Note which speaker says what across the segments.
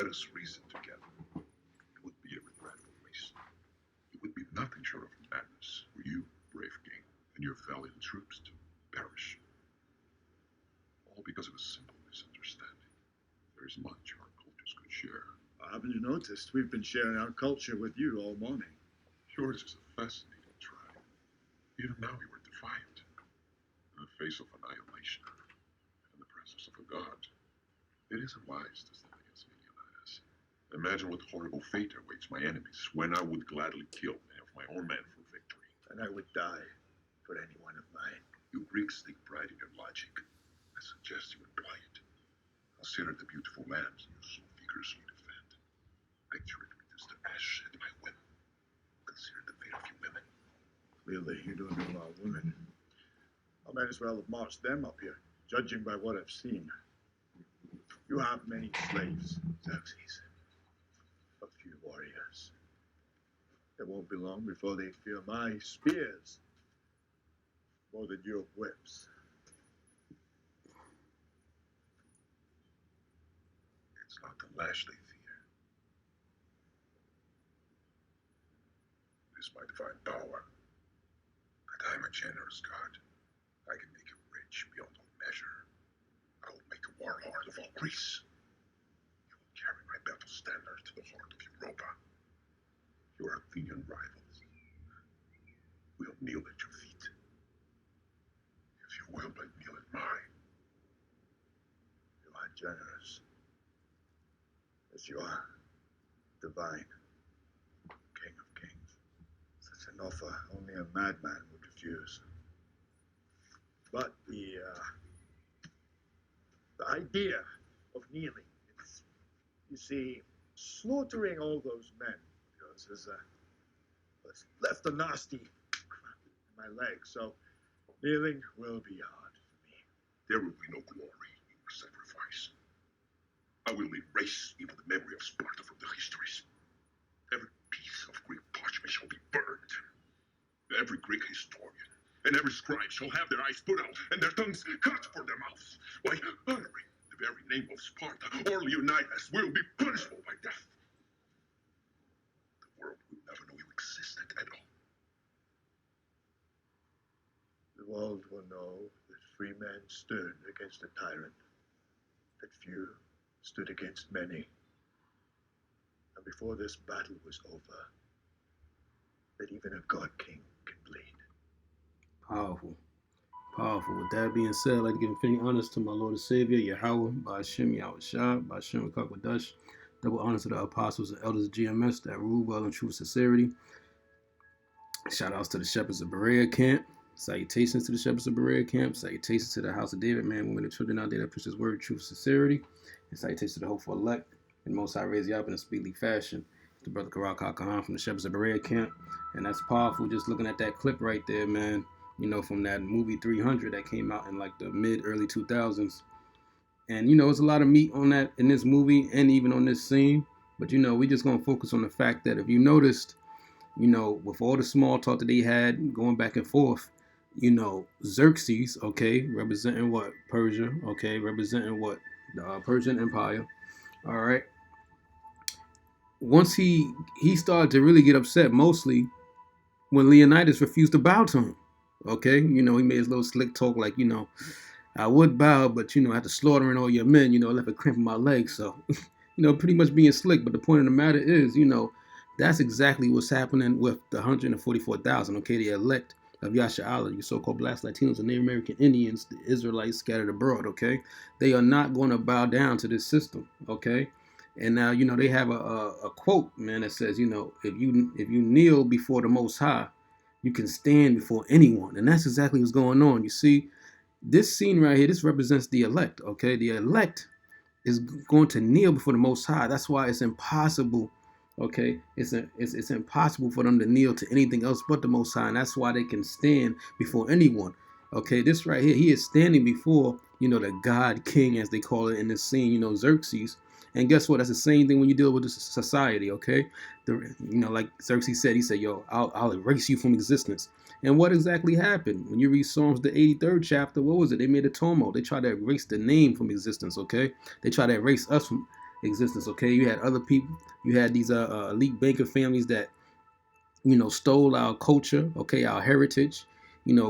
Speaker 1: let us reason together. It would be a regretful waste. It would be nothing short of madness for you, brave king, and your valiant troops to perish. All because of a simple misunderstanding. There is much our cultures could share.
Speaker 2: Haven't you noticed? We've been sharing our culture with you all morning.
Speaker 1: Yours is a fascinating tribe. Even now you are defiant. In the face of annihilation, in the presence of a god. It isn't wise to stand against me, Leonidas. Imagine what horrible fate awaits my enemies when I would gladly kill many of my own men for victory.
Speaker 2: And I would die for any one of mine.
Speaker 1: You Greeks take pride in your logic. I suggest you employ it. Consider the beautiful lands you so vigorously defend. Picture it reduced to ash at my whim. Consider the fate of you women.
Speaker 2: Clearly, you don't know about women. I might as well have marched them up here, judging by what I've seen. You have many slaves, Xerxes. A few warriors. It won't be long before they fear my spears more than your whips.
Speaker 1: It's not the lash they fear. It is my divine power. That I am a generous God. I can make you rich beyond all measure. I will make a warlord of all Greece. You will carry my battle standard to the heart of Europa. Your Athenian rivals will kneel at your feet. If you will but kneel at mine.
Speaker 2: You are generous. As you are divine, King of Kings. Such an offer only a madman would refuse. But the idea of kneeling, it's, you see, slaughtering all those men has left a nasty crack in my leg, so kneeling will be hard for me.
Speaker 1: There will be no glory in your sacrifice. I will erase even the memory of Sparta from the histories. Every piece of Greek parchment shall be burned. Every Greek historian and every scribe shall have their eyes put out and their tongues cut for their mouths. Why, honoring the very name of Sparta or Leonidas will be punishable by death. The world will never know you existed at all.
Speaker 2: The world will know that free men stood against a tyrant, that few stood against many, and before this battle was over, that even a god king can bleed.
Speaker 3: Powerful. Powerful. With that being said, I'd like to give infinity honors to my Lord and Savior, Yahweh, Ba'ashem Yahushua, Ba'ashem Kakwadash. Double honors to the apostles and elders of GMS that rule well in true sincerity. Shout outs to the shepherds of Berea camp. Salutations to the shepherds of Berea camp. Salutations to the house of David, man, women, and children out there that preach his word, truth, sincerity. And salutations to the hopeful elect. And Most High raise you up in a speedily fashion. The brother Karak Kahan from the shepherds of Berea camp. And that's powerful just looking at that clip right there, man. You know, from that movie 300 that came out in like the mid-early 2000s. And, you know, there's a lot of meat on that in this movie and even on this scene. But, you know, we just going to focus on the fact that if you noticed, you know, with all the small talk that they had going back and forth, you know, Xerxes, okay, representing what? Persia, okay, representing what? The Persian Empire, all right. Once he started to really get upset mostly when Leonidas refused to bow to him, okay. You know, he made his little slick talk like, you know, I would bow, but, you know, after slaughtering all your men, you know, I left a cramp in my leg. So, you know, pretty much being slick. But the point of the matter is, you know, that's exactly what's happening with the 144,000, okay, the elect of Yasha'Allah, you so-called Blacks, Latinos, and Native American Indians, the Israelites scattered abroad, okay? They are not going to bow down to this system, okay? And now, you know, they have a quote, man, that says, you know, if you kneel before the Most High, you can stand before anyone. And that's exactly what's going on. You see, this scene right here, this represents the elect, okay? The elect is going to kneel before the Most High. That's why it's impossible, okay? It's impossible for them to kneel to anything else but the Most High, and that's why they can stand before anyone, okay? This right here, he is standing before, you know, the God King, as they call it in this scene, you know, Xerxes. And guess what? That's the same thing when you deal with this society, okay? You know, like Xerxes said, he said, yo, I'll erase you from existence. And what exactly happened? When you read Psalms, the 83rd chapter, what was it? They made a tumult. They tried to erase the name from existence, okay? They tried to erase us from existence. Okay, you had other people. You had these elite banker families that stole our culture, okay, our heritage,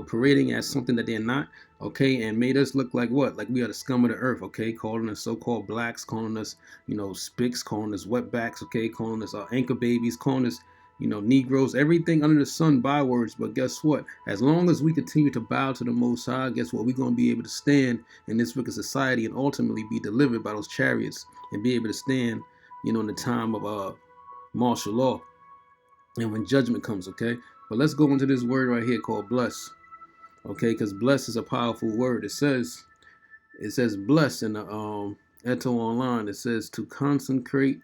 Speaker 3: parading as something that they're not, okay, and made us look like what? Like we are the scum of the earth, okay, calling us so-called blacks, calling us, spics, calling us wetbacks, okay, calling us anchor babies, calling us, Negroes, everything under the sun bywords. But guess what? As long as we continue to bow to the Most High, guess what? We're going to be able to stand in this wicked society and ultimately be delivered by those chariots and be able to stand, in the time of martial law and when judgment comes, okay? But let's go into this word right here called bless, okay? Because bless is a powerful word. It says bless in the Eto Online. It says to consecrate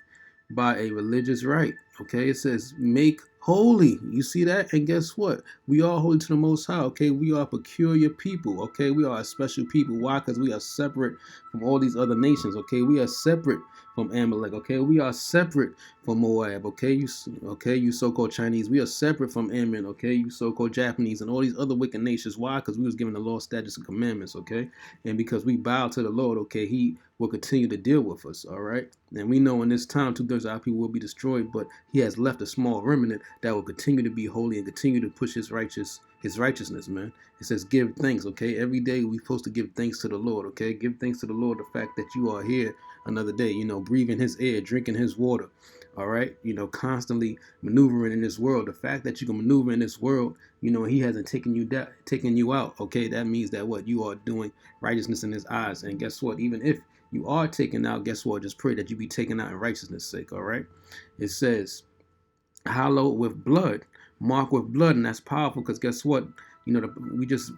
Speaker 3: by a religious rite, okay? It says make holy. You see that? And guess what? We are holy to the Most High, okay? We are a peculiar people, okay? We are a special people. Why? Because we are separate from all these other nations, okay? We are separate from Amalek, okay? We are separate from Moab, okay? You so-called Chinese. We are separate from Ammon, okay? You so-called Japanese and all these other wicked nations. Why? Because we was given the law, statutes, and commandments, okay? And because we bow to the Lord, okay, He will continue to deal with us, all right? And we know in this time 2/3 of our people will be destroyed, but He has left a small remnant that will continue to be holy and continue to push His righteousness, man. It says give thanks, okay? Every day we're supposed to give thanks to the Lord, okay? Give thanks to the Lord, the fact that you are here another day, breathing His air, drinking His water, all right? Constantly maneuvering in this world. The fact that you can maneuver in this world, He hasn't taken you out, okay? That means that what you are doing righteousness in His eyes. And guess what? Even if you are taken out, guess what? Just pray that you be taken out in righteousness' sake, all right? It says hallowed with blood, marked with blood, and that's powerful because guess what? We just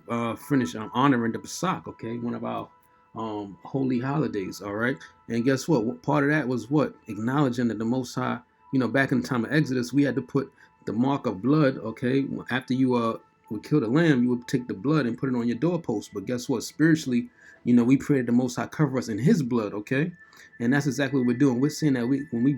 Speaker 3: finished honoring the Pesach, okay? One of our holy holidays, all right? And guess what? Part of that was what? Acknowledging that the Most High, back in the time of Exodus, we had to put the mark of blood, okay? After you would kill the lamb, you would take the blood and put it on your doorpost. But guess what? Spiritually, we pray that the Most High cover us in His blood, okay? And that's exactly what we're doing. We're saying that when we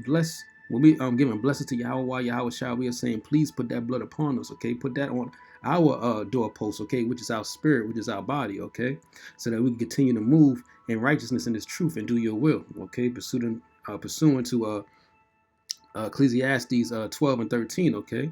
Speaker 3: giving blessings to Yahweh Shah, we are saying, please put that blood upon us, okay? Put that on our doorpost, okay? Which is our spirit, which is our body, okay? So that we can continue to move in righteousness and His truth and do Your will, okay? Pursuant to Ecclesiastes 12 and 13, okay?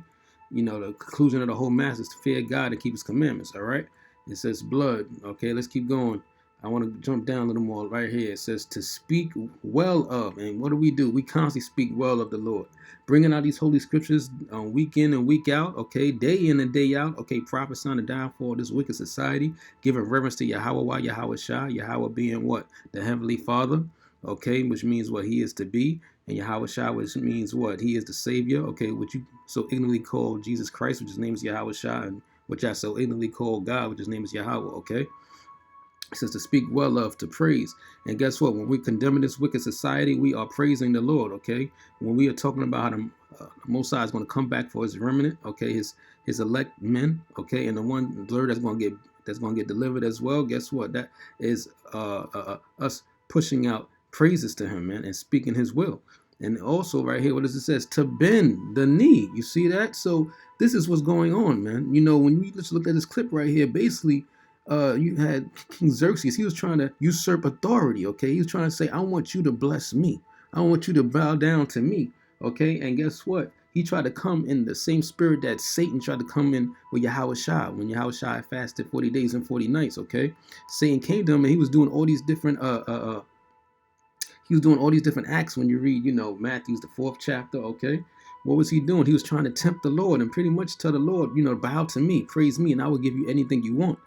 Speaker 3: The conclusion of the whole mass is to fear God and keep His commandments, all right? It says blood, okay? Let's keep going. I want to jump down a little more right here. It says to speak well of. And what do? We constantly speak well of the Lord. Bringing out these holy scriptures week in and week out, okay? Day in and day out, okay? Prophesying the downfall of this wicked society. Giving reverence to Yahweh Shah. Yahweh being what? The Heavenly Father, okay? Which means what He is to be. And Yahweh Shah, which means what? He is the Savior, okay? Which you so ignorantly call Jesus Christ, which His name is Yahweh Shah. And which I so ignorantly call God, which His name is Yahweh, okay? It says to speak well of, to praise. And guess what? When we're condemning this wicked society, we are praising the Lord, okay? When we are talking about how the Most High is going to come back for His remnant, okay? His elect men, okay? And the one blur that's going to get delivered as well. Guess what? That is us pushing out praises to Him, man, and speaking His will. And also right here, what does it says? To bend the knee. You see that? So this is what's going on, man. When you just look at this clip right here, basically, you had King Xerxes. He was trying to usurp authority, okay? He was trying to say, I want you to bless me. I want you to bow down to me, okay? And guess what? He tried to come in the same spirit that Satan tried to come in with Yahweh Shah. When Yahweh Shah fasted 40 days and 40 nights, okay? Satan came to him and he was doing all these different acts when you read, Matthew's the 4th chapter, okay? What was he doing? He was trying to tempt the Lord and pretty much tell the Lord, bow to me, praise me, and I will give you anything you want.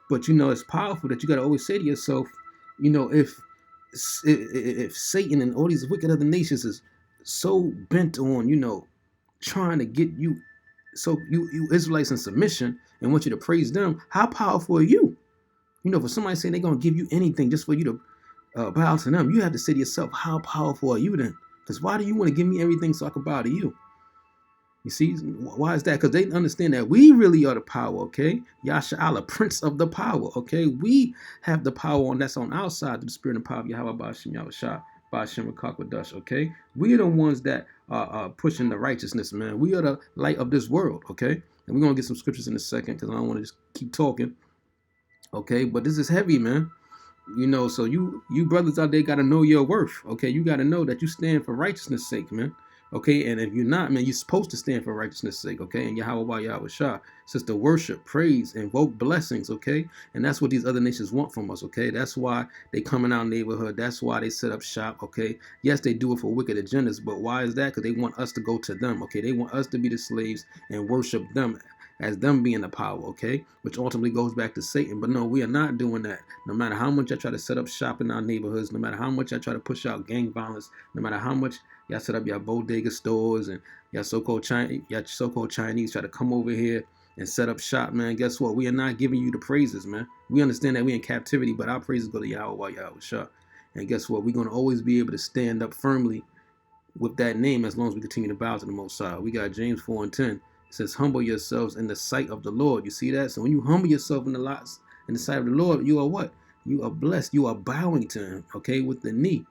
Speaker 3: But it's powerful that you got to always say to yourself, if Satan and all these wicked other nations is so bent on, trying to get you, so you Israelites in submission and want you to praise them, how powerful are you? For somebody saying they're going to give you anything just for you to bow to them, you have to say to yourself, how powerful are you then? Because why do you want to give me everything so I can bow to you? You see, why is that? Because they understand that we really are the power, okay? Yasha Allah, Prince of the power, okay? We have the power that's on our side, the spirit and power of Yahweh Ba'ashem Yahweh Shah, Ba'ashem Rakakwadush, okay? We are the ones that are pushing the righteousness, man. We are the light of this world, okay? And we're going to get some scriptures in a second because I don't want to just keep talking, okay? But this is heavy, man. You know, so you brothers out there got to know your worth. Okay, you got to know that you stand for righteousness' sake, man. Okay, and if you're not, man, you're supposed to stand for righteousness' sake. Okay, and Yahweh Shah says to worship, praise, invoke blessings. Okay, and that's what these other nations want from us. Okay, that's why they come in our neighborhood. That's why they set up shop. Okay, yes, they do it for wicked agendas, but why is that? Because they want us to go to them. Okay, they want us to be the slaves and worship them as them being the power, okay? Which ultimately goes back to Satan. But no, we are not doing that. No matter how much I try to set up shop in our neighborhoods, no matter how much I try to push out gang violence, no matter how much y'all set up your bodega stores and y'all so-called Chinese try to come over here and set up shop, man, guess what? We are not giving you the praises, man. We understand that we're in captivity, but our praises go to Yahweh Shah. And guess what? We're going to always be able to stand up firmly with that name as long as we continue to bow to the Most High. We got James 4 and 10. It says, humble yourselves in the sight of the Lord. You see that? So when you humble yourself in the sight of the Lord, you are what? You are blessed. You are bowing to him, okay, with the knee.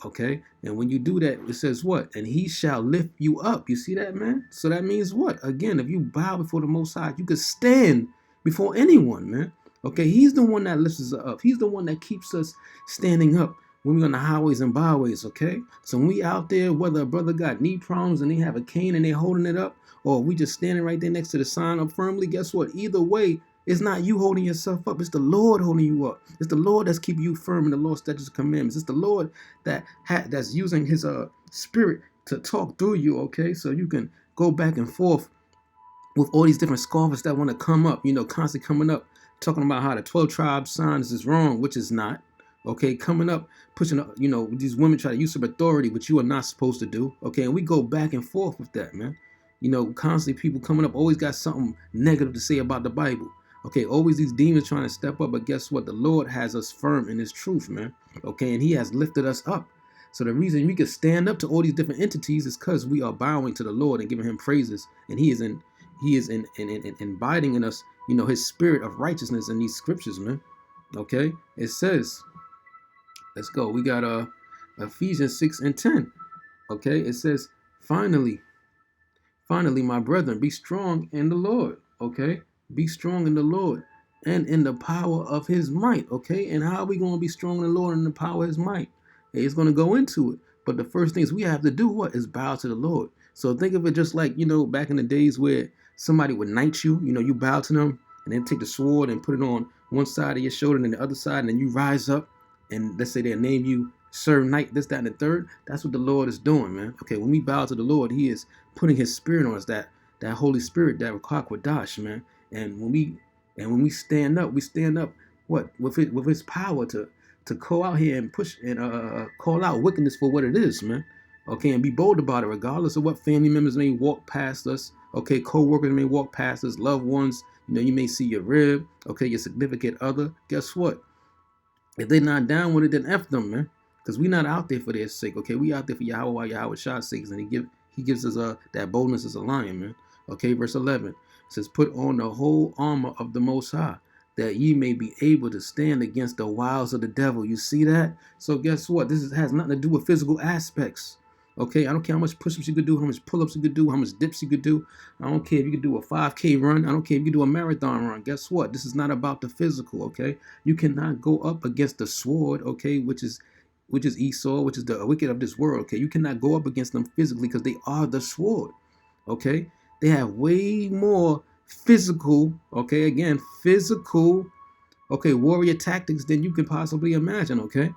Speaker 3: Okay, and when you do that, it says what? And he shall lift you up. You see that, man? So that means what? Again, if you bow before the Most High, you could stand before anyone, man. Okay, he's the one that lifts us up. He's the one that keeps us standing up when we're on the highways and byways, okay? So when we out there, whether a brother got knee problems and they have a cane and they holding it up, or we just standing right there next to the sign up firmly, guess what? Either way, it's not you holding yourself up. It's the Lord holding you up. It's the Lord that's keeping you firm in the Lord's statutes and commandments. It's the Lord that's using his spirit to talk through you, okay? So you can go back and forth with all these different scoffers that want to come up, you know, constantly coming up, talking about how the 12 tribe signs is wrong, which is not. Okay, coming up, pushing, you know, these women try to usurp authority, which you are not supposed to do. Okay, and we go back and forth with that, man. You know, constantly people coming up always got something negative to say about the Bible. Okay, always these demons trying to step up, but guess what? The Lord has us firm in his truth, man. Okay, and he has lifted us up. So the reason we can stand up to all these different entities is because we are bowing to the Lord and giving him praises, and he is inviting in us, you know, his spirit of righteousness in these scriptures, man. Okay, it says, let's go. We got Ephesians 6 and 10. Okay, it says, finally, my brethren, be strong in the Lord. Okay, be strong in the Lord and in the power of his might. Okay, and how are we going to be strong in the Lord and the power of his might? It's going to go into it. But the first things we have to do, what? Is bow to the Lord. So think of it just like, you know, back in the days where somebody would knight you, you know, you bow to them and then take the sword and put it on one side of your shoulder and then the other side, and then you rise up and let's say they name you Sir Knight, this, that, and the third. That's what the Lord is doing, man. Okay, when we bow to the Lord, he is putting his spirit on us, that Holy Spirit, that Ruach, man. And when we stand up, what? With his power to go out here and push and call out wickedness for what it is, man. Okay, and be bold about it, regardless of what family members may walk past us. Okay, co-workers may walk past us, loved ones. You know, you may see your rib. Okay, your significant other. Guess what? If they're not down with it, then F them, man. Because we're not out there for their sake, okay? We out there for Yahweh Shah's sake, and he gives us that boldness as a lion, man. Okay, verse 11 it says, put on the whole armor of the Most High, that ye may be able to stand against the wiles of the devil. You see that? So guess what? Has nothing to do with physical aspects. Okay, I don't care how much push-ups you could do, how much pull-ups you could do, how much dips you could do. I don't care if you could do a 5K run. I don't care if you could do a marathon run. Guess what? This is not about the physical, okay? You cannot go up against the sword, okay, which is Esau, which is the wicked of this world, okay? You cannot go up against them physically because they are the sword, okay? They have way more physical, okay, again, physical, okay, warrior tactics than you can possibly imagine, okay?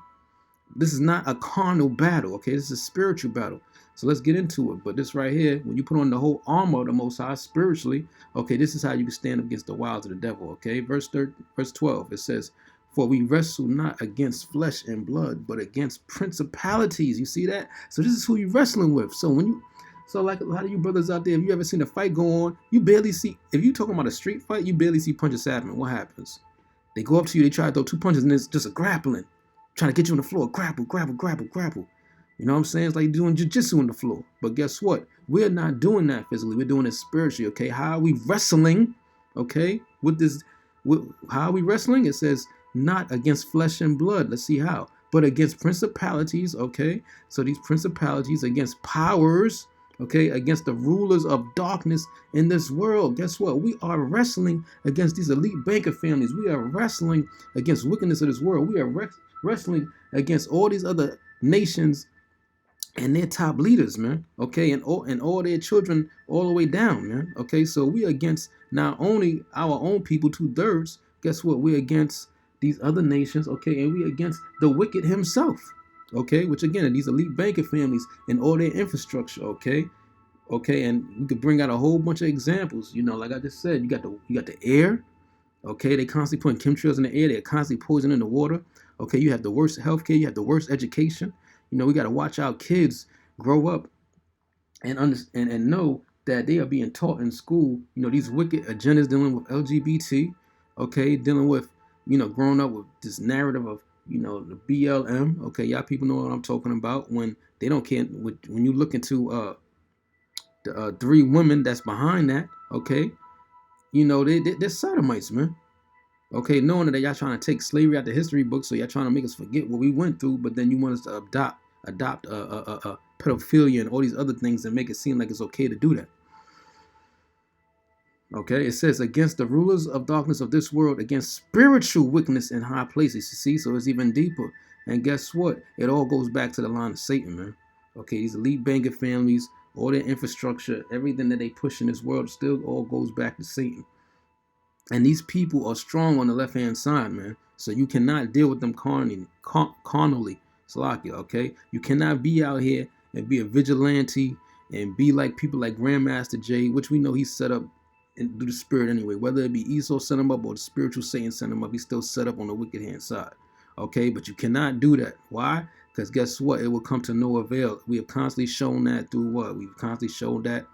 Speaker 3: This is not a carnal battle, okay? This is a spiritual battle. So let's get into it. But this right here, when you put on the whole armor of the Most High spiritually, okay, this is how you can stand up against the wiles of the devil, okay? Verse 12, it says, for we wrestle not against flesh and blood, but against principalities. You see that? So this is who you're wrestling with. So like a lot of you brothers out there, if you ever seen a fight go on, you barely see, if you're talking about a street fight, you barely see punches happen. What happens? They go up to you, they try to throw 2 punches, and it's just a grappling. Trying to get you on the floor. Grapple. You know what I'm saying? It's like doing jiu-jitsu on the floor. But guess what? We're not doing that physically. We're doing it spiritually, okay? How are we wrestling, okay? How are we wrestling? It says, not against flesh and blood. Let's see how. But against principalities, okay? So these principalities against powers, okay, against the rulers of darkness in this world. Guess what? We are wrestling against these elite banker families. We are wrestling against wickedness of this world. We are wrestling against all these other nations and their top leaders, man. Okay, and all their children all the way down, man. Okay, so we against not only our own people, 2/3. Guess what? We're against these other nations, okay, and we against the wicked himself. Okay, which again are these elite banking families and all their infrastructure, okay. Okay, and we could bring out a whole bunch of examples. Like I just said, you got the air. Okay, they constantly putting chemtrails in the air. They're constantly poisoning the water. Okay, you have the worst healthcare. You have the worst education. We got to watch our kids grow up and understand and know that they are being taught in school. These wicked agendas dealing with LGBT. Okay, dealing with growing up with this narrative of the BLM. Okay, y'all people know what I'm talking about. When they don't care. When you look into the three women that's behind that. Okay, they're sodomites, man. Okay, knowing that y'all trying to take slavery out the history books, so y'all trying to make us forget what we went through, but then you want us to adopt pedophilia and all these other things and make it seem like it's okay to do that. Okay, it says against the rulers of darkness of this world, against spiritual wickedness in high places. You see, so it's even deeper. And guess what? It all goes back to the line of Satan, man. Okay, these elite banking families, all their infrastructure, everything that they push in this world still all goes back to Satan. And these people are strong on the left-hand side, man. So you cannot deal with them carnally. Salakia, okay? You cannot be out here and be a vigilante and be like people like Grandmaster Jay, which we know he's set up through the spirit anyway. Whether it be Esau set him up or the spiritual Satan set him up, he's still set up on the wicked hand side. Okay? But you cannot do that. Why? Because guess what? It will come to no avail. We have constantly shown that through what? We've constantly shown that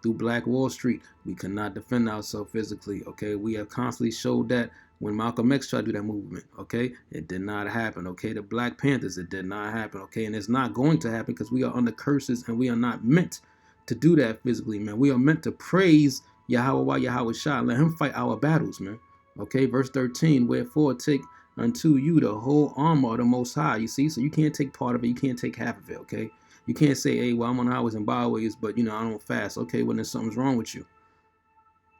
Speaker 3: through Black Wall Street. We cannot defend ourselves physically. Okay, we have constantly showed that when Malcolm X tried to do that movement. Okay, it did not happen. Okay, the Black Panthers, it did not happen. Okay, and it's not going to happen because we are under curses and we are not meant to do that physically, man. We are meant to praise Yahweh Yahweh Shah. Let him fight our battles, man. Okay, verse 13. Wherefore take unto you the whole armor of the Most High. You see, so you can't take part of it. You can't take half of it. Okay. You can't say, hey, well, I'm on highways and byways, but, I don't fast. Okay, well, then something's wrong with you.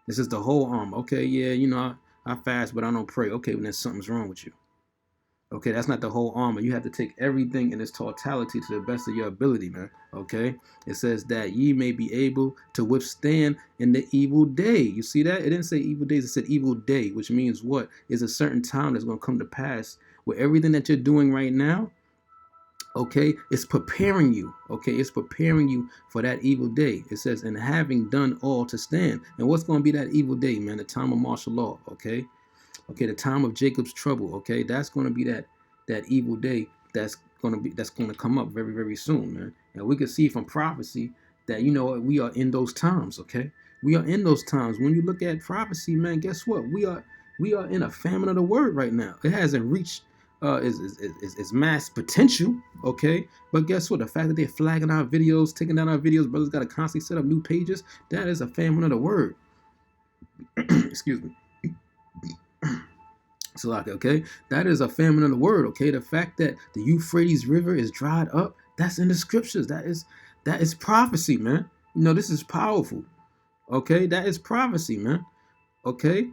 Speaker 3: This is the whole armor. Okay, yeah, I fast, but I don't pray. Okay, well, then something's wrong with you. Okay, that's not the whole armor. You have to take everything in its totality to the best of your ability, man. Okay, it says that ye may be able to withstand in the evil day. You see that? It didn't say evil days. It said evil day, which means what? Is a certain time that's going to come to pass where everything that you're doing right now, okay, it's preparing you. Okay, it's preparing you for that evil day. It says, and having done all to stand. And what's going to be that evil day, man? The time of martial law. Okay, the time of Jacob's trouble. Okay, that's going to be that evil day. That's going to come up very, very soon, man. And we can see from prophecy that we are in those times. Okay, we are in those times. When you look at prophecy, man, guess what? We are in a famine of the word right now. It hasn't reached is mass potential, okay? But guess what? The fact that they're flagging our videos, taking down our videos, brothers got to constantly set up new pages. That is a famine of the word. Excuse me. Okay? That is a famine of the word, okay? The fact that the Euphrates River is dried up, that's in the scriptures. That is prophecy, man. This is powerful, okay? That is prophecy, man, okay?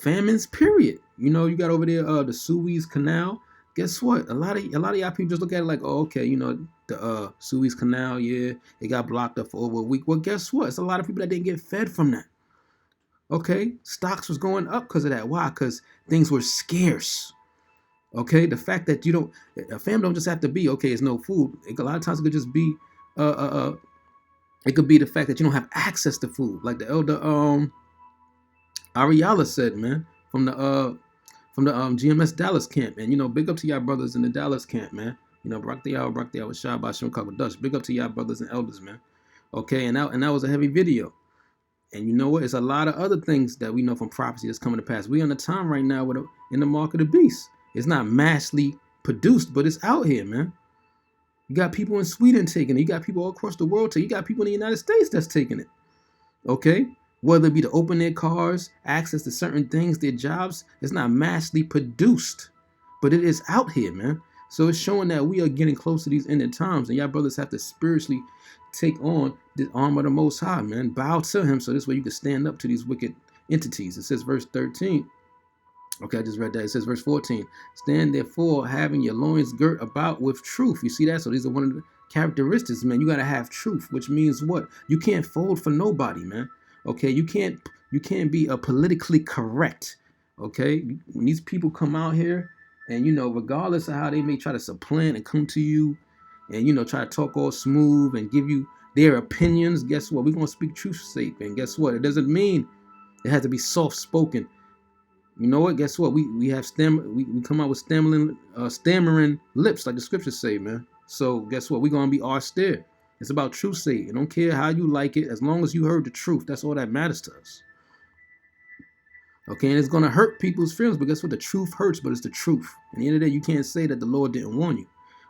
Speaker 3: Famines, period. You got over there the Suez Canal. Guess what? A lot of y'all people just look at it like, oh, okay, the Suez Canal, yeah, it got blocked up for over a week. Well, guess what? It's a lot of people that didn't get fed from that. Okay, stocks was going up because of that. Why? Because things were scarce. Okay, the fact that a family don't just have to be okay. It's no food. A lot of times it could just be it could be the fact that you don't have access to food, like the elder Ariala said, man, from the GMS Dallas camp, and big up to y'all brothers in the Dallas camp, man. Barak the hour, Shah, Bashim Dutch. Big up to y'all brothers and elders, man. Okay, and that was a heavy video. And you know what? It's a lot of other things that we know from prophecy that's coming to pass. We on the time right now in the mark of the beast. It's not massively produced, but it's out here, man. You got people in Sweden taking it. You got people all across the world taking it. You got people in the United States that's taking it. Okay? Whether it be to open their cars, access to certain things, their jobs, it's not massively produced. But it is out here, man. So it's showing that we are getting close to these ended times. And y'all brothers have to spiritually take on the arm of the Most High, man. Bow to him, so this way you can stand up to these wicked entities. It says verse 13. Okay, I just read that. It says verse 14. Stand therefore having your loins girt about with truth. You see that? So these are one of the characteristics, man. You got to have truth, which means what? You can't fold for nobody, man. Okay, you can't be politically correct. Okay, when these people come out here and, you know, regardless of how they may try to supplant and come to you and, you know, try to talk all smooth and give you their opinions, guess what? We're going to speak truth safe. And guess what? It doesn't mean it has to be soft spoken. You know what? Guess what? We come out with stammering lips, like the scriptures say, man. So guess what? We're gonna be austere. It's about truth saying. I don't care how you like it, as long as you heard the truth. That's all that matters to us. Okay, and it's gonna hurt people's feelings, but guess what? The truth hurts, but it's the truth. At the end of the day, you can't say that the Lord didn't warn you.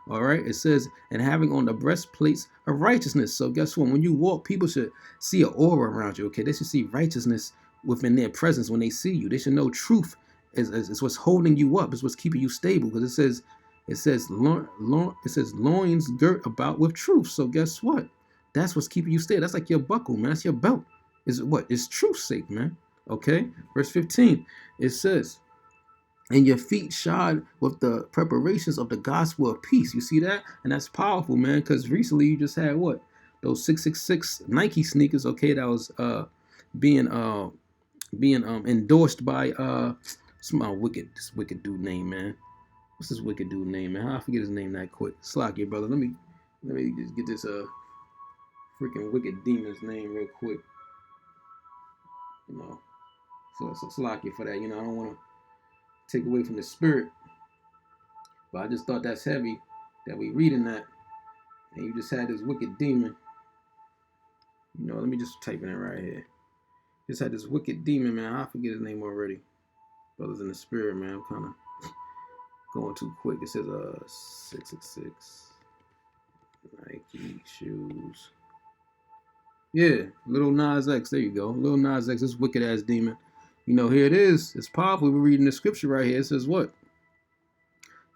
Speaker 3: All right, it says, and having on the breastplates of righteousness. So guess what? When you walk, people should see an aura around you. Okay, they should see righteousness within their presence when they see you. They should know truth is what's holding you up. It's what's keeping you stable. Because it says loins girt about with truth. So guess what? That's what's keeping you stable. That's like your buckle, man. That's your belt. Is what? It's truth's sake, man. Okay, verse 15. It says, and your feet shod with the preparations of the gospel of peace. You see that? And that's powerful, man, because recently you just had what? Those 666 Nike sneakers, okay, that was being endorsed by this wicked dude name, man. What's this wicked dude name, man? How I forget his name that quick. Slack brother. Let me just get this freaking wicked demon's name real quick. You know. So slack for that. You know, I don't want to take away from the spirit, but I just thought that's heavy that we reading that, and you just had this wicked demon. You know, let me just type it in right here. Just had this wicked demon, man. I forget his name already. Brothers in the spirit, man. I'm kind of going too quick. It says 666 Nike shoes. Yeah, Little Nas X. There you go. Little Nas X, this wicked ass demon. You know, here it is. It's powerful. We're reading the scripture right here. It says what?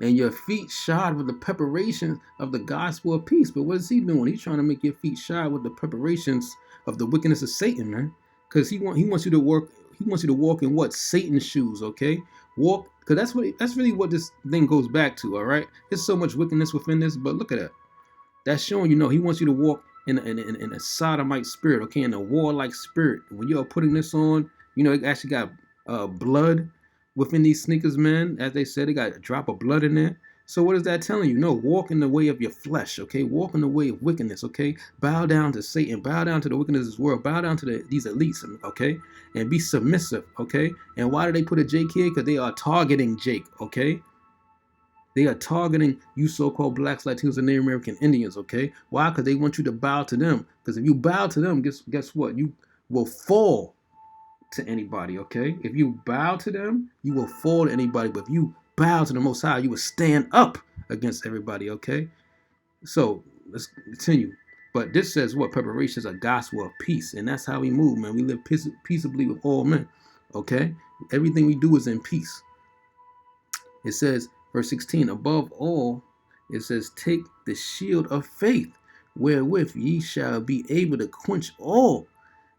Speaker 3: And your feet shod with the preparation of the gospel of peace. But what is he doing? He's trying to make your feet shod with the preparations of the wickedness of Satan, man. Because he wants you to work. He wants you to walk in what? Satan's shoes, okay? Walk, because that's really what this thing goes back to, all right? There's so much wickedness within this, but look at that. That's showing, you know, he wants you to walk in a sodomite spirit, okay, in a warlike spirit. When you're putting this on, you know, it actually got blood within these sneakers, man. As they said, they got a drop of blood in there. So what is that telling you? No, walk in the way of your flesh, okay? Walk in the way of wickedness, okay? Bow down to Satan. Bow down to the wickedness of this world. Bow down to these elites, okay? And be submissive, okay? And why do they put a Jake here? Because they are targeting Jake, okay? They are targeting you so-called blacks, Latinos, and Native American Indians, okay? Why? Because they want you to bow to them. Because if you bow to them, guess what? You will fall to anybody, okay? If you bow to them, you will fall to anybody. But if you bow to the Most High, you will stand up against everybody, okay? So let's continue. But this says what? Preparations are gospel of peace. And that's how we move, man. We live peaceably with all men, okay? Everything we do is in peace. It says, verse 16, above all, it says, take the shield of faith, wherewith ye shall be able to quench all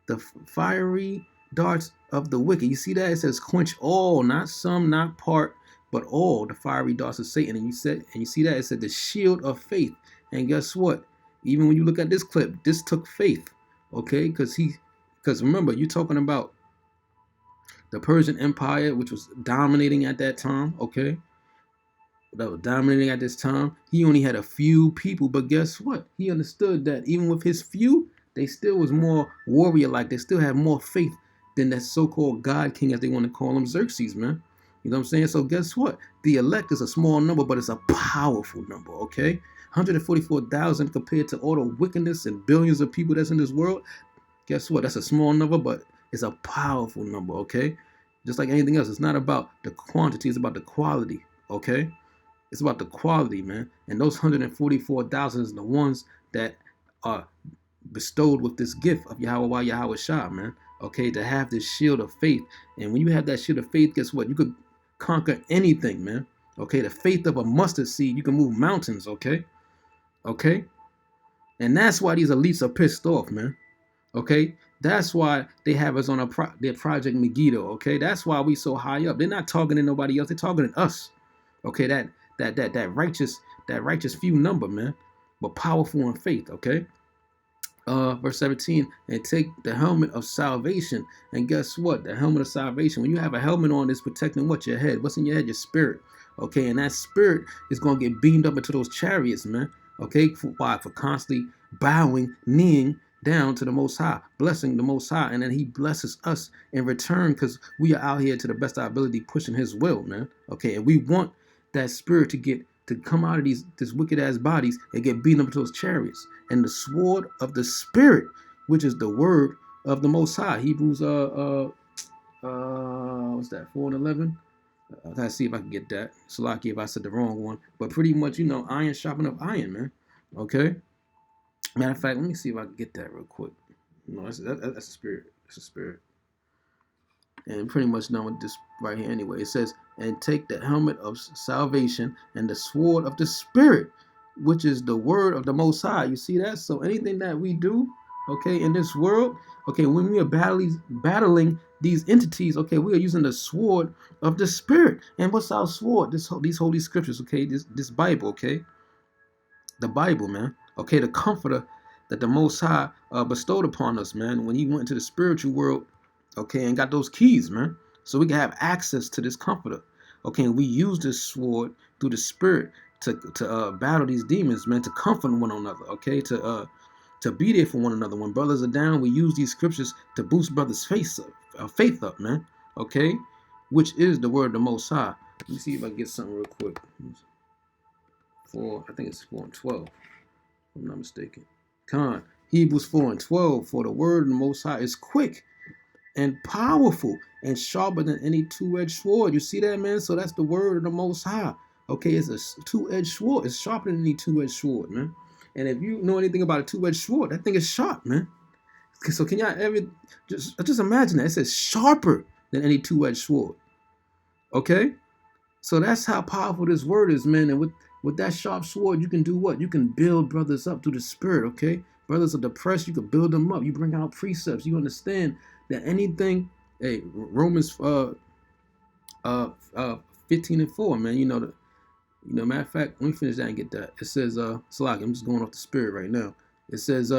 Speaker 3: the fiery darts of the wicked. You see that? It says quench all, not some, not part, but all the fiery darts of Satan. And you see that? It said the shield of faith. And guess what? Even when you look at this clip, this took faith, okay? Because remember, you're talking about the Persian Empire, which was dominating at that time, okay? That was dominating at this time. He only had a few people, but guess what? He understood that even with his few, they still was more warrior-like. They still had more faith than that so-called God king, as they want to call him, Xerxes, man. You know what I'm saying? So guess what? The elect is a small number, but it's a powerful number, okay? 144,000 compared to all the wickedness and billions of people that's in this world. Guess what? That's a small number, but it's a powerful number, okay? Just like anything else, it's not about the quantity, it's about the quality, okay? It's about the quality, man. And those 144,000 is the ones that are bestowed with this gift of Yahweh Shah, man. Okay, to have this shield of faith. And when you have that shield of faith, guess what? You could conquer anything, man. Okay, the faith of a mustard seed, you can move mountains, okay? Okay? And that's why these elites are pissed off, man. Okay? That's why they have us on their Project Megiddo. Okay? That's why we so high up. They're not talking to nobody else. They're talking to us. Okay? That righteous few number, man. But powerful in faith. Okay? Verse 17, and take the helmet of salvation. And guess what? The helmet of salvation. When you have a helmet on, it's protecting what? Your head. What's in your head? Your spirit. Okay, and that spirit is going to get beamed up into those chariots, man. Okay, for why? For constantly bowing, kneeling down to the Most High, blessing the Most High, and then He blesses us in return because we are out here to the best of our ability pushing His will, man. Okay, and we want that spirit to come out of these wicked ass bodies and get beaten up into those chariots. And the sword of the Spirit, which is the word of the Most High. Hebrews what's that? 4 and 11. I gotta see if I can get that. Salaki if I said the wrong one, but pretty much, iron sharpen up iron, man. Okay. Matter of fact, let me see if I can get that real quick. No, that's a spirit. That's a spirit. And pretty much done with this right here anyway. It says, and take the helmet of salvation and the sword of the Spirit, which is the word of the Most High. You see that? So anything that we do, okay, in this world, okay, when we are battling these entities, okay, we are using the sword of the Spirit. And what's our sword? These holy scriptures, okay, this Bible, okay, the Bible, man, okay, the comforter that the Most High bestowed upon us, man, when He went into the spiritual world, okay, and got those keys, man, so we can have access to this comforter, okay, and we use this sword through the Spirit to battle these demons, man, to comfort one another, okay, to be there for one another. When brothers are down, we use these scriptures to boost brothers' faith up, man, okay, which is the word of the Most High. Let me see if I can get something real quick. I think it's 4 and 12, if I'm not mistaken. Hebrews 4 and 12, for the word of the Most High is quick and powerful and sharper than any two-edged sword. You see that, man? So that's the word of the Most High. Okay, it's a two-edged sword. It's sharper than any two-edged sword, man. And if you know anything about a two-edged sword, that thing is sharp, man. So can y'all ever just imagine that? It says sharper than any two-edged sword. Okay? So that's how powerful this word is, man. And with that sharp sword, you can do what? You can build brothers up through the Spirit, okay? Brothers are depressed, you can build them up. You bring out precepts. You understand that anything, hey, Romans 15 and 4, man, matter of fact, let me finish that and get that. It says, Salaki, I'm just going off the Spirit right now. It says,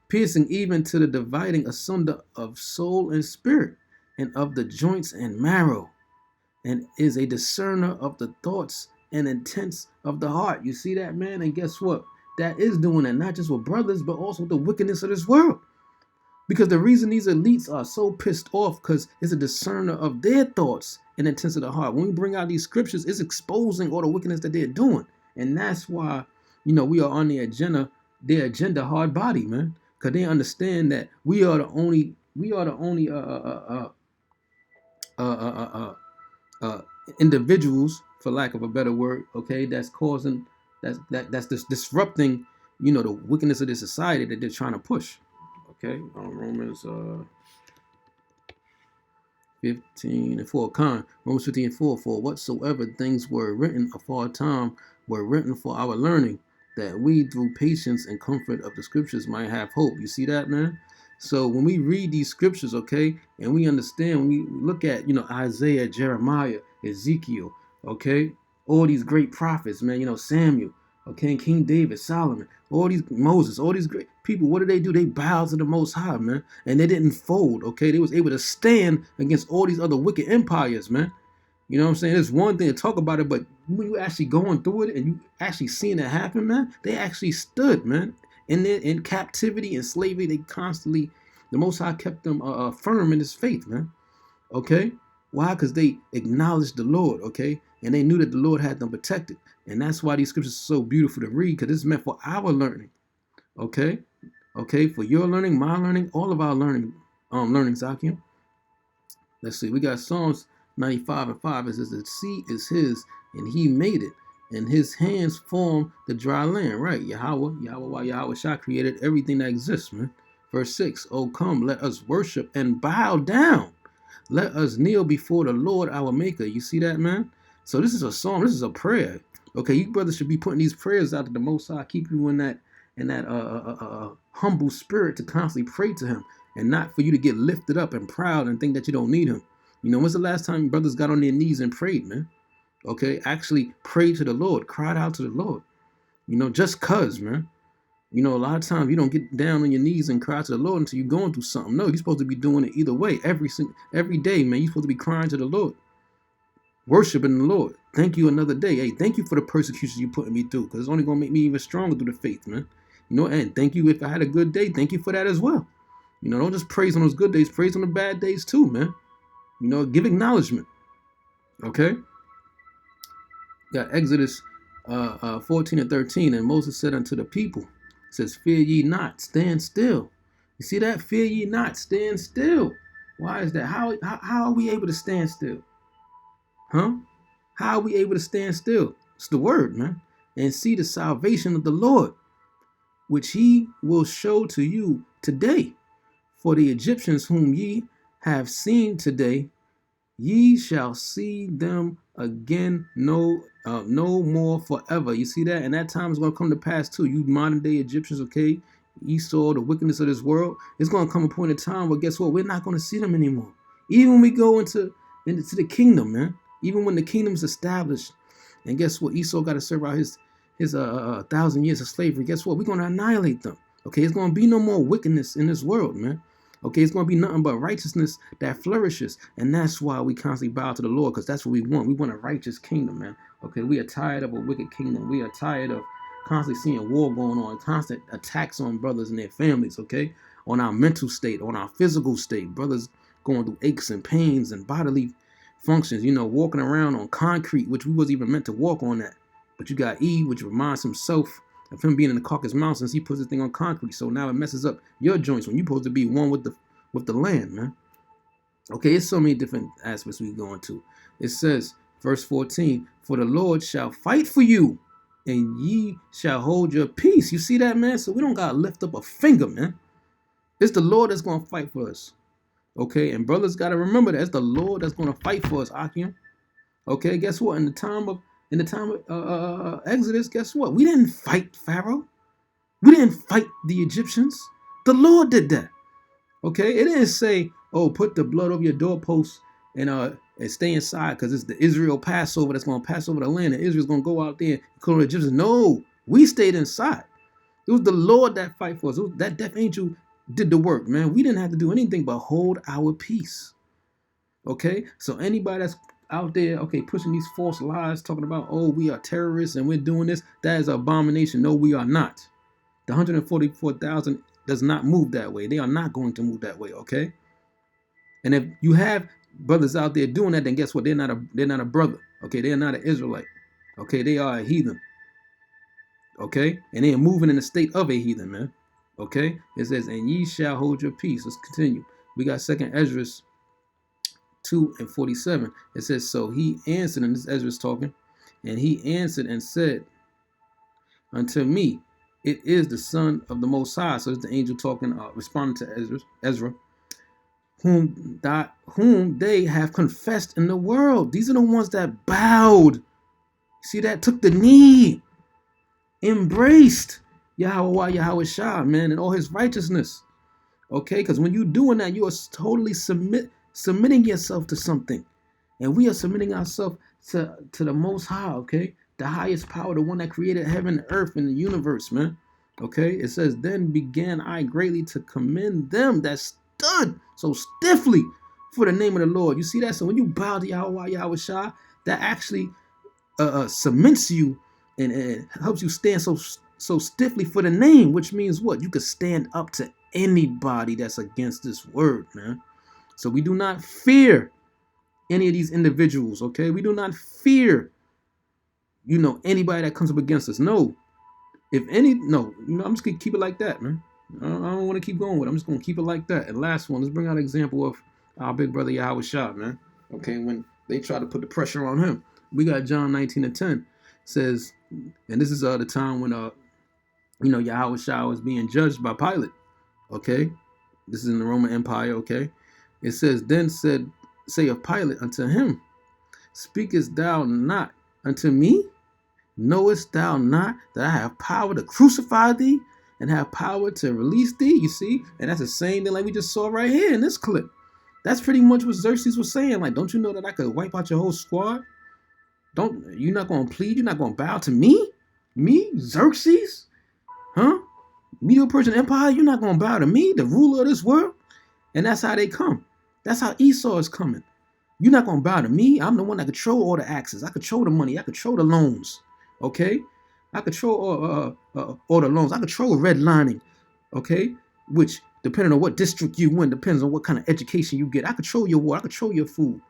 Speaker 3: piercing even to the dividing asunder of soul and spirit, and of the joints and marrow, and is a discerner of the thoughts and intents of the heart. You see that, man? And guess what? That is doing that, not just with brothers, but also with the wickedness of this world. Because the reason these elites are so pissed off, because it's a discerner of their thoughts and intents of the heart. When we bring out these scriptures, it's exposing all the wickedness that they're doing. And that's why, we are on their agenda hard body, man. Because they understand that we are the only individuals, for lack of a better word, okay, that's disrupting, the wickedness of this society that they're trying to push. Okay, Romans 15 and 4. Romans 15 and 4. For whatsoever things were written aforetime were written for our learning, that we through patience and comfort of the scriptures might have hope. You see that, man? So when we read these scriptures, okay, and we understand, when we look at, Isaiah, Jeremiah, Ezekiel, okay, all these great prophets, man, Samuel, okay, King David, Solomon, all these, Moses, all these great people, what do? They bowed to the Most High, man, and they didn't fold, okay? They was able to stand against all these other wicked empires, man. You know what I'm saying? It's one thing to talk about it, but when you actually going through it and you actually seeing it happen, man, they actually stood, man. In captivity and slavery, they constantly, the Most High kept them firm in His faith, man. Okay? Why? Because they acknowledged the Lord, okay? And they knew that the Lord had them protected. And that's why these scriptures are so beautiful to read, because it's meant for our learning, okay? Okay, for your learning, my learning, all of our learning, Zakim. Let's see, we got Psalms 95 and 5. It says, the sea is His, and He made it, and His hands formed the dry land, right? Yahweh Shah created everything that exists, man. Verse 6, oh, come, let us worship and bow down. Let us kneel before the Lord our Maker. You see that, man? So this is a psalm. This is a prayer. Okay, you brothers should be putting these prayers out to the Most High. Keep you in humble spirit to constantly pray to him, and not for you to get lifted up and proud and think that you don't need him. When's the last time brothers got on their knees and prayed, man? Okay, actually prayed to the Lord, cried out to the Lord. Just cuz, man. A lot of times you don't get down on your knees and cry to the Lord until you're going through something. No, you're supposed to be doing it either way. Every day, man, you're supposed to be crying to the Lord, worshiping the Lord. Thank you another day. Hey, thank you for the persecution you're putting me through, because it's only going to make me even stronger through the faith, man. And thank you if I had a good day. Thank you for that as well. Don't just praise on those good days. Praise on the bad days too, man. Give acknowledgement. Okay? Got Exodus 14 and 13. And Moses said unto the people, it says, fear ye not, stand still. You see that? Fear ye not, stand still. Why is that? How are we able to stand still? Huh? How are we able to stand still? It's the word, man. And see the salvation of the Lord, which he will show to you today. For the Egyptians whom ye have seen today, ye shall see them again no more forever. You see that? And that time is going to come to pass too. You modern day Egyptians, okay? Esau, the wickedness of this world. It's going to come a point in time where, guess what? We're not going to see them anymore. Even when we go into the kingdom, man. Even when the kingdom is established. And guess what? Esau got to serve out his 1,000 years of slavery. Guess what? We're going to annihilate them. Okay? It's going to be no more wickedness in this world, man. Okay, it's going to be nothing but righteousness that flourishes. And that's why we constantly bow to the Lord, because that's what we want. We want a righteous kingdom, man. Okay, we are tired of a wicked kingdom. We are tired of constantly seeing war going on, constant attacks on brothers and their families, okay? On our mental state, on our physical state. Brothers going through aches and pains and bodily functions, walking around on concrete, which we wasn't even meant to walk on that. But you got Eve, which reminds himself of him being in the Caucasus Mountains. He puts this thing on concrete, so now it messes up your joints when you're supposed to be one with the land, man. Okay, it's so many different aspects we go into. It says, verse 14, for the Lord shall fight for you, and ye shall hold your peace. You see that, man? So we don't gotta lift up a finger, man. It's the Lord that's gonna fight for us. Okay, and brothers gotta remember that it's the Lord that's gonna fight for us, Akim. Okay, guess what? In the time of Exodus, guess what? We didn't fight Pharaoh. We didn't fight the Egyptians. The Lord did that. Okay, it didn't say, "Oh, put the blood over your doorposts and stay inside because it's the Israel Passover that's going to pass over the land, and Israel's going to go out there and kill the Egyptians." No, we stayed inside. It was the Lord that fight for us. That death angel did the work, man. We didn't have to do anything but hold our peace. Okay, so anybody that's out there, okay, pushing these false lies, talking about, oh, we are terrorists and we're doing this, that is an abomination. No, we are not. The 144,000 does not move that way. They are not going to move that way, okay? And if you have brothers out there doing that, then guess what? They're not a brother, okay? They're not an Israelite, okay? They are a heathen, okay? And they are moving in the state of a heathen, man, okay? It says, and ye shall hold your peace. Let's continue. We got 2nd Ezra 2 and 47. It says, so he answered, and this Ezra's talking, and he answered and said unto me, it is the Son of the Most High. So it's the angel talking, responding to Ezra, whom they have confessed in the world. These are the ones that bowed. See that? Took the knee, embraced Yahweh Shah, man, and all his righteousness. Okay, because when you're doing that, you are totally submitting yourself to something. And we are submitting ourselves to the Most High, okay? The highest power, the one that created heaven and earth and the universe, man. Okay, it says, then began I greatly to commend them that stood so stiffly for the name of the Lord. You see that? So when you bow to Yahweh Shah, that actually cements you and helps you stand so stiffly for the name, which means what? You could stand up to anybody that's against this word, man. So we do not fear any of these individuals, okay? We do not fear, anybody that comes up against us. No. I'm just going to keep it like that, man. I don't want to keep going with it. I'm just going to keep it like that. And last one, let's bring out an example of our big brother Yahweh Shah, man. Okay, when they try to put the pressure on him. We got John 19 and 10. Says, and this is the time when, Yahweh Shah was being judged by Pilate. Okay? This is in the Roman Empire, okay? It says, then say of Pilate unto him, speakest thou not unto me? Knowest thou not that I have power to crucify thee and have power to release thee. You see? And that's the same thing like we just saw right here in this clip. That's pretty much what Xerxes was saying. Like, don't you know that I could wipe out your whole squad? You're not gonna plead, you're not gonna bow to me? Me? Xerxes? Huh? Me, the Persian Empire, you're not gonna bow to me, the ruler of this world? And that's how they come. That's how Esau is coming. You're not gonna bow to me. I'm the one that control all the axes. I control the money. I control the loans. Okay? I control all the loans. I control redlining. Okay? Which, depending on what district you in, depends on what kind of education you get. I control your water. I control your food.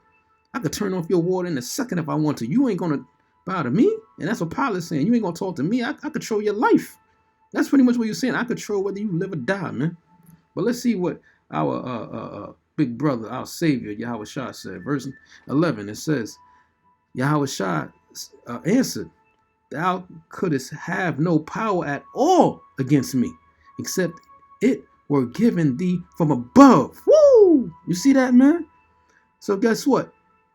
Speaker 3: I could turn off your water in a second if I want to. You ain't gonna bow to me. And that's what Pilate's saying. You ain't gonna talk to me. I control your life. That's pretty much what you're saying. I control whether you live or die, man. But let's see what our big brother, our savior, Yahweh Shah said. Verse 11, it says, Yahweh Shah answered, thou couldst have no power at all against me, except it were given thee from above. Woo! You see that, man? So guess what?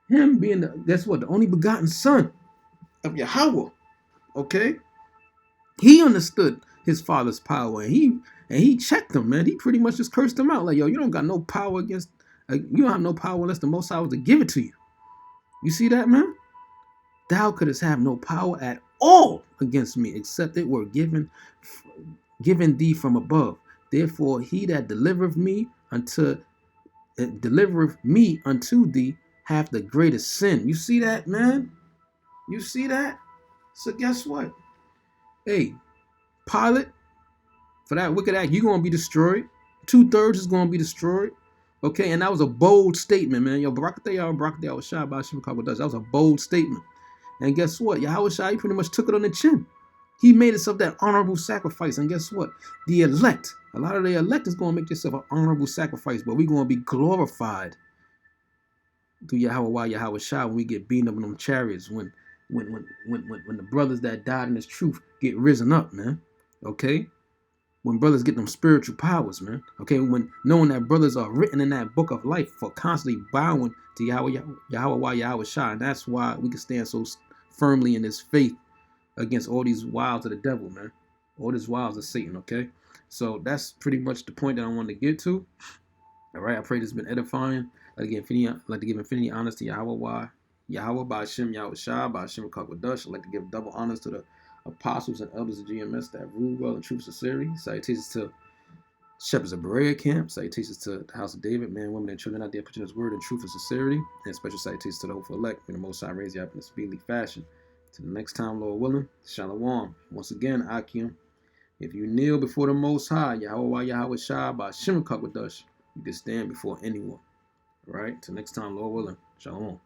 Speaker 3: Him being the only begotten son of Yahweh, okay? He understood his father's power, and he checked him, man. He pretty much just cursed him out, like, yo, you don't got no power against, you don't have no power unless the Most High was to give it to you. You see that, man? Thou couldst have no power at all against me, except it were given thee from above. Therefore, he that delivereth me unto thee have the greatest sin. You see that, man? You see that? So guess what? Hey, Pilate, for that wicked act, you're going to be destroyed. 2/3 is going to be destroyed. Okay, and that was a bold statement, man. Yo, Barakatayah was shot by Hashem Kabbadash. That was a bold statement. And guess what? Yahweh Shai, he pretty much took it on the chin. He made himself that honorable sacrifice. And guess what? The elect, a lot of the elect is going to make yourself an honorable sacrifice, but we're going to be glorified through Yahweh Shai when we get beaten up in them chariots, when the brothers that died in this truth get risen up, man. Okay? When brothers get them spiritual powers, man. Okay, when knowing that brothers are written in that book of life for constantly bowing to Yahweh Shai. And that's why we can stand so firmly in this faith against all these wiles of the devil, man. All these wiles of Satan, okay? So that's pretty much the point that I wanted to get to. All right, I pray this has been edifying. I'd like to give infinity honors to Yahweh by Hashem, Yahweh Shai, by Hashem Kakwadash. I'd like to give double honors to the apostles and elders of GMS that rule well in truth and sincerity. Salutations to shepherds of Berea camp. Salutations to the house of David, men, women, and children out there putting his word in truth and sincerity. And special salutations to the hopeful elect. May the Most High raise you up in a speedily fashion. Till the next time, Lord willing, Shalom. Once again, Akim, if you kneel before the Most High, Yahweh Shai, by Hashem Kakwadash, you can stand before anyone. All right? Till next time, Lord willing, Shalom.